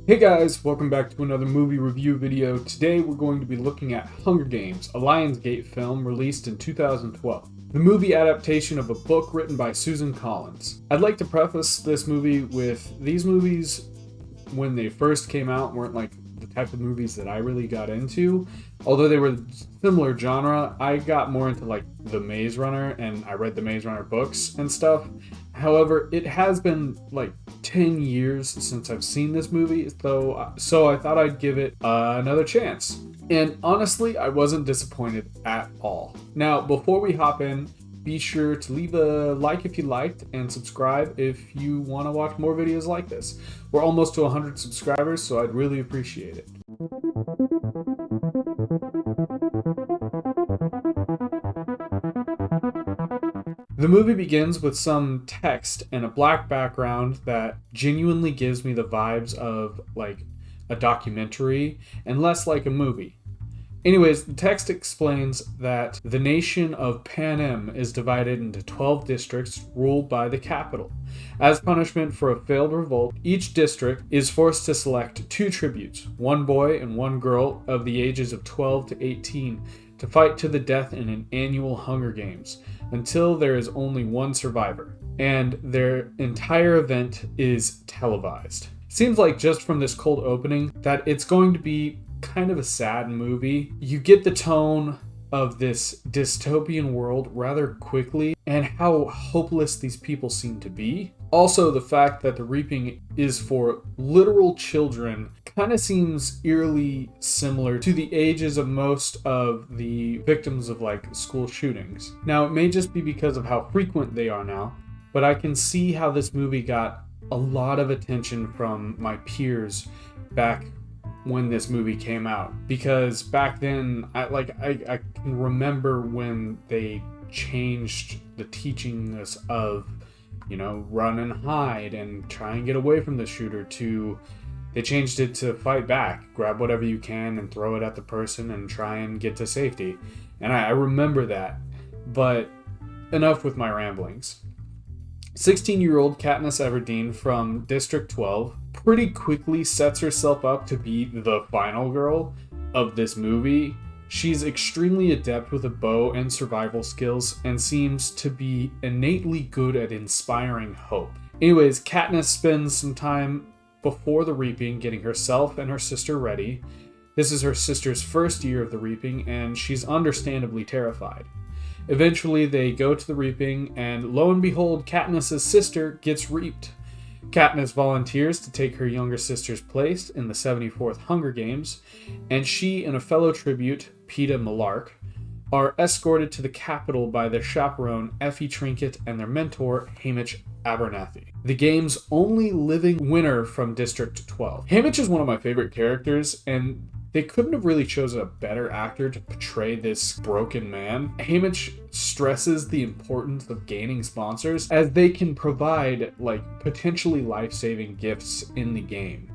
Hey guys, welcome back to another movie review video. Today we're going to be looking at Hunger Games, a Lionsgate film released in 2012. The movie adaptation of a book written by Susan Collins. I'd like to preface this movie with these movies, when they first came out, weren't like the type of movies that I really got into. Although they were similar genre, I got more into like The Maze Runner, and I read the Maze Runner books and stuff. However, it has been like 10 years since I've seen this movie, so I thought I'd give it another chance. And honestly, I wasn't disappointed at all. Now, before we hop in, be sure to leave a like if you liked and subscribe if you want to watch more videos like this. We're almost to 100 subscribers, so I'd really appreciate it. The movie begins with some text and a black background that genuinely gives me the vibes of like a documentary and less like a movie. Anyways, the text explains that the nation of Panem is divided into 12 districts ruled by the capital. As punishment for a failed revolt, each district is forced to select two tributes, one boy and one girl of the ages of 12 to 18, to fight to the death in an annual Hunger Games, until there is only one survivor, and their entire event is televised. Seems like just from this cold opening that it's going to be kind of a sad movie. You get the tone of this dystopian world rather quickly and how hopeless these people seem to be. Also, the fact that the reaping is for literal children kind of seems eerily similar to the ages of most of the victims of like school shootings. Now, it may just be because of how frequent they are now, but I can see how this movie got a lot of attention from my peers back when this movie came out, because back then I can remember when they changed the teachings of, run and hide and try and get away from the shooter, to they changed it to fight back, grab whatever you can and throw it at the person and try and get to safety. And I remember that. But enough with my ramblings. 16-year-old Katniss Everdeen from District 12 pretty quickly sets herself up to be the final girl of this movie. She's extremely adept with a bow and survival skills and seems to be innately good at inspiring hope. Anyways, Katniss spends some time before the reaping getting herself and her sister ready. This is her sister's first year of the reaping, and she's understandably terrified. Eventually, they go to the reaping, and lo and behold, Katniss's sister gets reaped. Katniss volunteers to take her younger sister's place in the 74th Hunger Games, and she and a fellow tribute, Peeta Mellark, are escorted to the capital by their chaperone, Effie Trinket, and their mentor, Haymitch Abernathy, the game's only living winner from District 12. Haymitch is one of my favorite characters, and they couldn't have really chosen a better actor to portray this broken man. Haymitch stresses the importance of gaining sponsors, as they can provide potentially life-saving gifts in the game,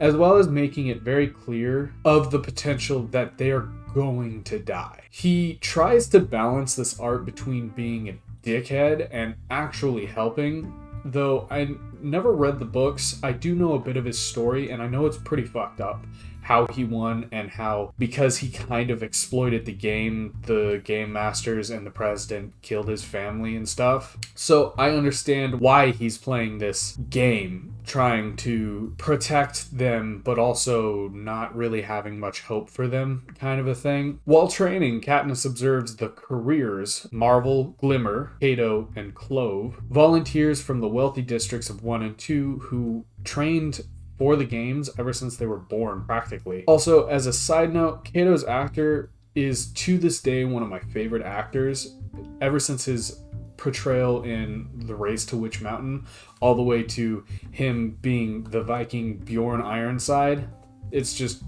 as well as making it very clear of the potential that they are going to die. He tries to balance this art between being a dickhead and actually helping. Though I never read the books, I do know a bit of his story, and I know it's pretty fucked up how he won, and how, because he kind of exploited the game masters and the president killed his family and stuff. So I understand why he's playing this game, trying to protect them, but also not really having much hope for them, kind of a thing. While training, Katniss observes the careers Marvel, Glimmer, Cato, and Clove, volunteers from the wealthy districts of 1 and 2 who trained for the games ever since they were born, practically. Also, as a side note, Cato's actor is to this day one of my favorite actors, ever since his portrayal in The Race to Witch Mountain, all the way to him being the Viking Bjorn Ironside. It's just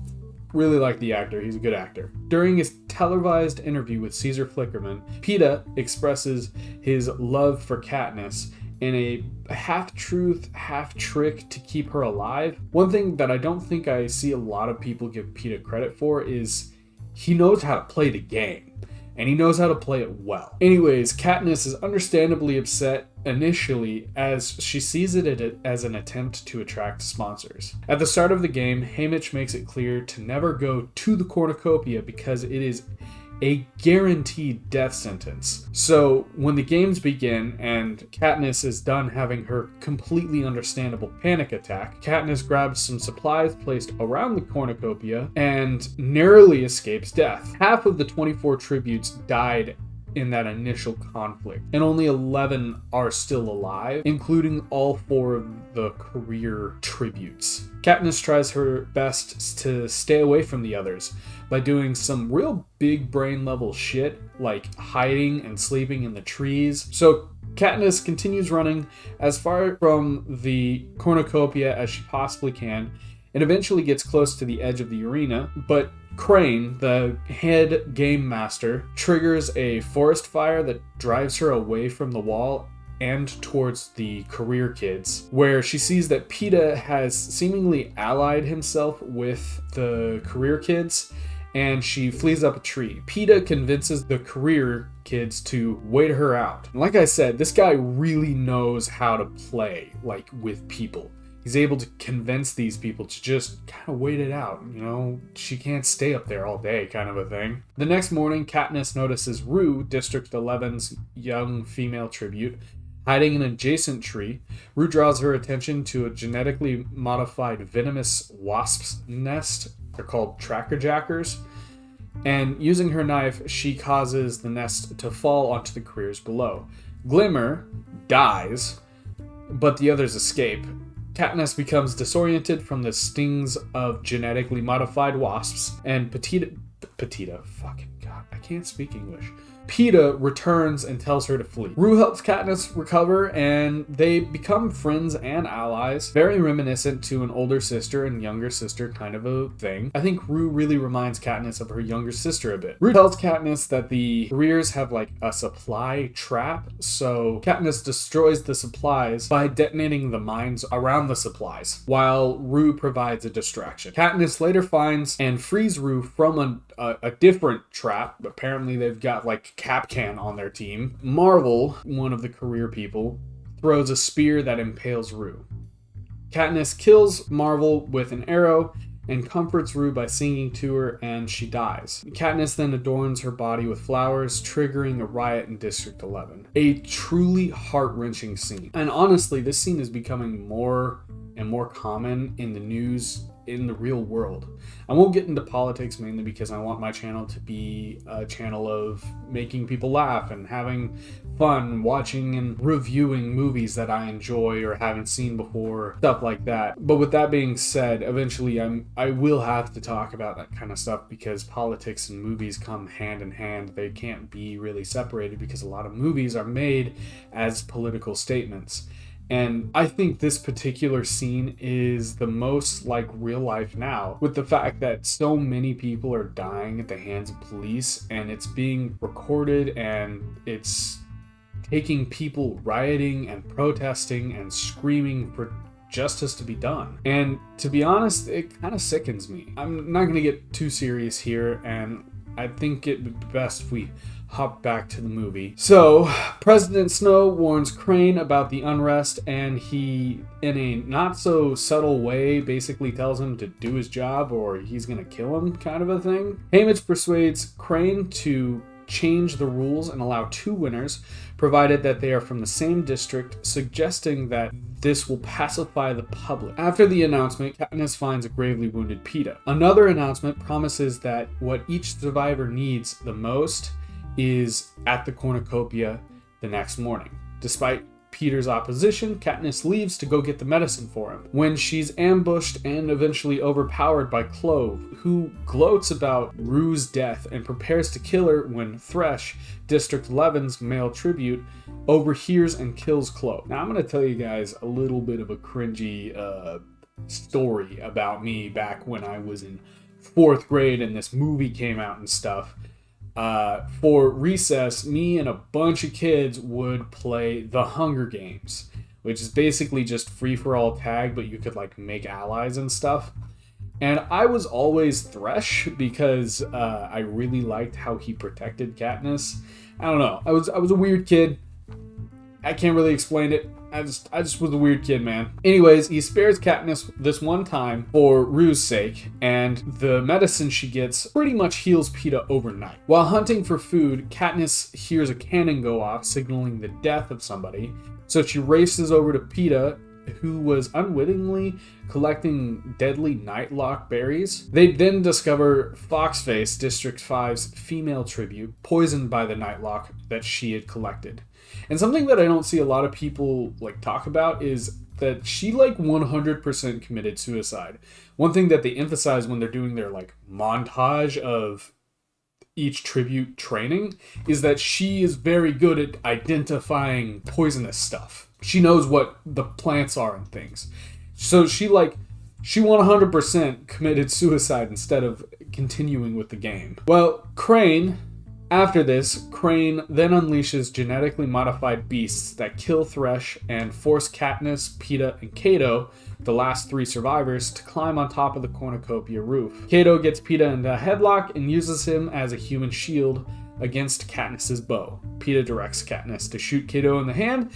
really like the actor. He's a good actor. During his televised interview with Caesar Flickerman, Peeta expresses his love for Katniss in a half-truth, half-trick to keep her alive. One thing that I don't think I see a lot of people give Peeta credit for is he knows how to play the game. and he knows how to play it well. Anyways, Katniss is understandably upset initially as she sees it as an attempt to attract sponsors. At the start of the game, Haymitch makes it clear to never go to the cornucopia because it is a guaranteed death sentence. So when the games begin and Katniss is done having her completely understandable panic attack, Katniss grabs some supplies placed around the cornucopia and narrowly escapes death. Half of the 24 tributes died in that initial conflict, and only 11 are still alive, including all 4 of the career tributes. Katniss tries her best to stay away from the others by doing some real big brain level shit, like hiding and sleeping in the trees. So Katniss continues running as far from the cornucopia as she possibly can, and eventually gets close to the edge of the arena, but Crane, the head game master, triggers a forest fire that drives her away from the wall and towards the career kids, where she sees that Peeta has seemingly allied himself with the career kids, and she flees up a tree. Peeta convinces the career kids to wait her out. And like I said, this guy really knows how to play, like, with people. He's able to convince these people to just kind of wait it out. You know, she can't stay up there all day, kind of a thing. The next morning, Katniss notices Rue, District 11's young female tribute, hiding in an adjacent tree. Rue draws her attention to a genetically modified venomous wasp's nest. They're called trackerjackers. And using her knife, she causes the nest to fall onto the careers below. Glimmer dies, but the others escape. Katniss becomes disoriented from the stings of genetically modified wasps, and Peeta, fucking god, I can't speak English. Peeta returns and tells her to flee. Rue helps Katniss recover, and they become friends and allies, very reminiscent to an older sister and younger sister kind of a thing. I think Rue really reminds Katniss of her younger sister a bit. Rue tells Katniss that the careers have like a supply trap, so Katniss destroys the supplies by detonating the mines around the supplies, while Rue provides a distraction. Katniss later finds and frees Rue from a different trap. Apparently they've got like Capcan on their team. Marvel, one of the career people, throws a spear that impales Rue. Katniss kills Marvel with an arrow and comforts Rue by singing to her, and she dies. Katniss then adorns her body with flowers, triggering a riot in District 11. A truly heart-wrenching scene. And honestly, this scene is becoming more and more common in the news in the real world. I won't get into politics mainly because I want my channel to be a channel of making people laugh and having fun, watching and reviewing movies that I enjoy or haven't seen before, stuff like that. But with that being said, eventually I will have to talk about that kind of stuff because politics and movies come hand in hand. They can't be really separated because a lot of movies are made as political statements. And I think this particular scene is the most like real life now, with the fact that so many people are dying at the hands of police, and it's being recorded, and it's taking people rioting and protesting and screaming for justice to be done. And to be honest, it kind of sickens me. I'm not going to get too serious here, and I think it would be best if we hop back to the movie. So, President Snow warns Crane about the unrest, and he, in a not so subtle way, basically tells him to do his job or he's gonna kill him, kind of a thing. Haymitch persuades Crane to change the rules and allow 2 winners, provided that they are from the same district, suggesting that this will pacify the public. After the announcement, Katniss finds a gravely wounded Peeta. Another announcement promises that what each survivor needs the most is at the cornucopia the next morning. Despite Peter's opposition, Katniss leaves to go get the medicine for him. When she's ambushed and eventually overpowered by Clove, who gloats about Rue's death and prepares to kill her when Thresh, District 11's male tribute, overhears and kills Clove. Now I'm going to tell you guys a little bit of a cringy story about me back when I was in 4th grade and this movie came out and stuff. For recess, me and a bunch of kids would play The Hunger Games, which is basically just free-for-all tag, but you could like make allies and stuff. And I was always Thresh because I really liked how he protected Katniss. I don't know. I was a weird kid. I can't really explain it. I just was a weird kid, man. Anyways, he spares Katniss this one time for Rue's sake, and the medicine she gets pretty much heals Peeta overnight. While hunting for food, Katniss hears a cannon go off, signaling the death of somebody. So she races over to Peeta, who was unwittingly collecting deadly nightlock berries. They then discover Foxface, District 5's female tribute, poisoned by the nightlock that she had collected. And something that I don't see a lot of people talk about is that she 100% committed suicide. One thing that they emphasize when they're doing their montage of each tribute training is that she is very good at identifying poisonous stuff. She knows what the plants are and things. So she 100% committed suicide instead of continuing with the game. Well, after this, Crane then unleashes genetically modified beasts that kill Thresh and force Katniss, Peeta, and Cato, the last 3 survivors, to climb on top of the cornucopia roof. Cato gets Peeta into a headlock and uses him as a human shield against Katniss's bow. Peeta directs Katniss to shoot Cato in the hand,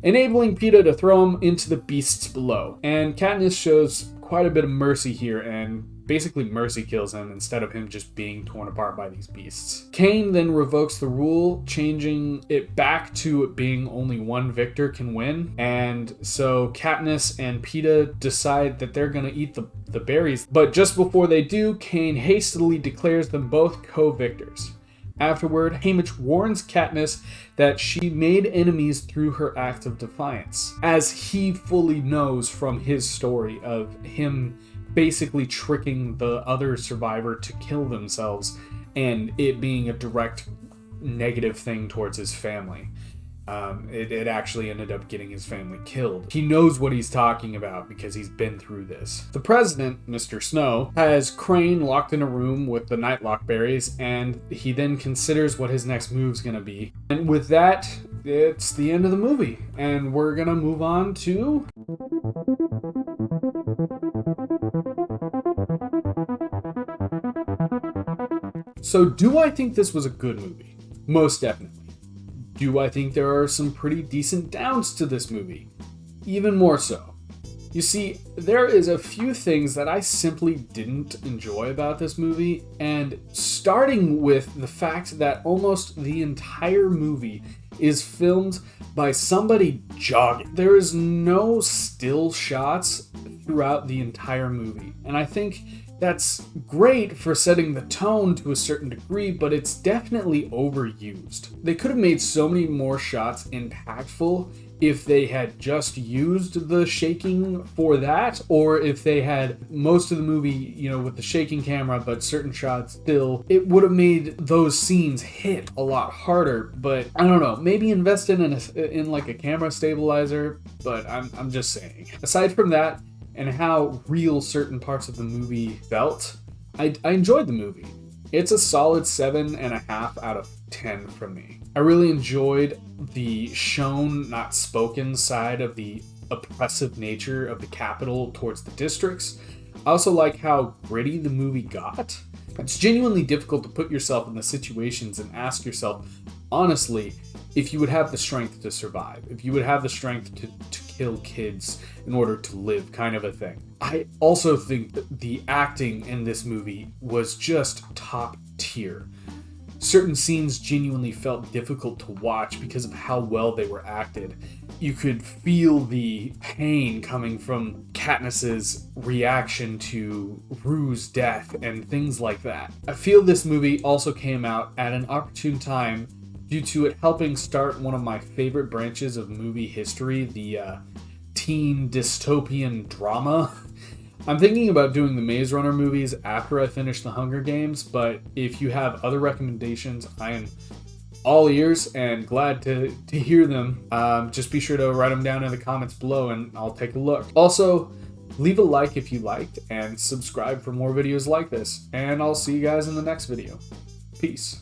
enabling Peeta to throw him into the beasts below. And Katniss shows quite a bit of mercy here and basically mercy kills him instead of him just being torn apart by these beasts. Kane then revokes the rule, changing it back to it being only one victor can win. And so Katniss and Peeta decide that they're going to eat the berries. But just before they do, Kane hastily declares them both co-victors. Afterward, Haymitch warns Katniss that she made enemies through her act of defiance, as he fully knows from his story of him basically tricking the other survivor to kill themselves and it being a direct negative thing towards his family. It actually ended up getting his family killed. He knows what he's talking about because he's been through this. The president, Mr. Snow, has Crane locked in a room with the nightlock berries, and he then considers what his next move's gonna be. And with that, it's the end of the movie, and we're gonna move on to... So, do I think this was a good movie? Most definitely. Do I think there are some pretty decent downs to this movie? Even more so. You see, there is a few things that I simply didn't enjoy about this movie, and starting with the fact that almost the entire movie is filmed by somebody jogging. There is no still shots throughout the entire movie, and I think that's great for setting the tone to a certain degree, but it's definitely overused. They could have made so many more shots impactful if they had just used the shaking for that, or if they had most of the movie, with the shaking camera, but certain shots still, it would have made those scenes hit a lot harder. But I don't know, maybe invest in a camera stabilizer, but I'm just saying. Aside from that, and how real certain parts of the movie felt, I enjoyed the movie. It's a solid 7.5 out of 10 from me. I really enjoyed the shown, not spoken side of the oppressive nature of the capital towards the districts. I also like how gritty the movie got. It's genuinely difficult to put yourself in the situations and ask yourself, honestly, if you would have the strength to survive, if you would have the strength to kill kids in order to live, kind of a thing. I also think that the acting in this movie was just top tier. Certain scenes genuinely felt difficult to watch because of how well they were acted. You could feel the pain coming from Katniss's reaction to Rue's death and things like that. I feel this movie also came out at an opportune time due to it helping start one of my favorite branches of movie history, the teen dystopian drama. I'm thinking about doing the Maze Runner movies after I finish the Hunger Games, but if you have other recommendations, I am all ears and glad to hear them. Just be sure to write them down in the comments below and I'll take a look. Also, leave a like if you liked and subscribe for more videos like this, and I'll see you guys in the next video. Peace.